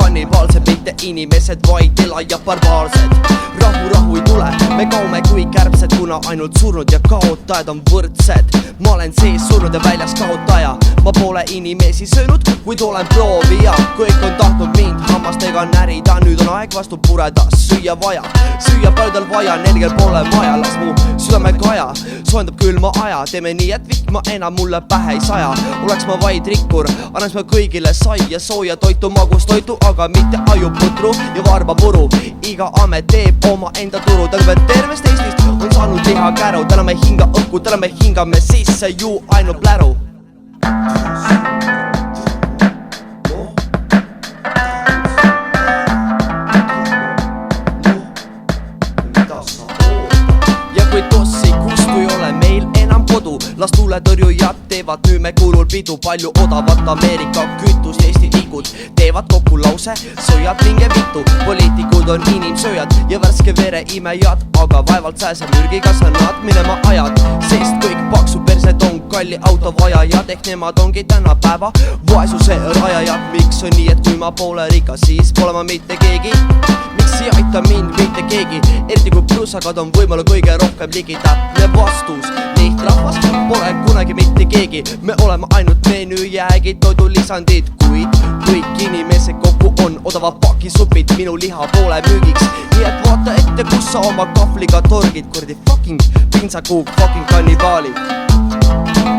kannibaalsed, mitte inimesed, vaid elajad barbaarsed. Rahu ei tule, me kaome kui kärbsed, kuna ainult surnud ja kaotajad on võrdsed. Ma olen sees surnud ja väljas kaotaja, ma pole inimesi söönud, kuid olen proovija. Kõik on tahtnud mind hammastega närida, nüüd on aeg vastu pureda, süüa vaja. Süüa paljudel vaja, nelgel pole maja, las mu südame kaja soendab külma aja. Teeme nii, et vihma enam mulle pähe ei saja. Oleks ma vaid rikkur, annaks ma kõigile sai ja sooja toitu, magustoitu, aga mitte ajuputru ja varbapuru. Iga amet teeb oma enda turu, tähendab, et tervest Eestist on saanud liha käru. Täna me hinga õhku, täna me hingame sisse ju ainult pläru. Kui tossi kustu ei ole meil enam kodu, las tuletõrjujad teevad nüüd me kulul pidu. Palju odavat Ameerika kütust, Eesti liigud teevad kokku lause, sööjad vinge vitu. Poliitikud on inimsööjad ja värske vere imejad, aga vaevalt sääse mürgiga sa nad minema ajad. Sest kõik paksu persed on kalli auto vajajad, ehk nemad ongi tänapäeva vaesuse rajajad. Miks on nii, et kui ma pole rikas, siis pole ma mitte keegi? Miks ei aita mind mitte keegi, eriti kui plussakad on võimalu kõige rohkem ligi? Täpne vastus, lihtrahvas pole kunagi mitte keegi. Me oleme ainult menüüjäägid, toidulisandid, kuid kõik inimesed kokku on odava pakisupid minu liha poole müügiks. Nii et vaata ette, kus sa oma kahvliga torgid, kurdi fucking pintsakuuk, fucking kannibaalid.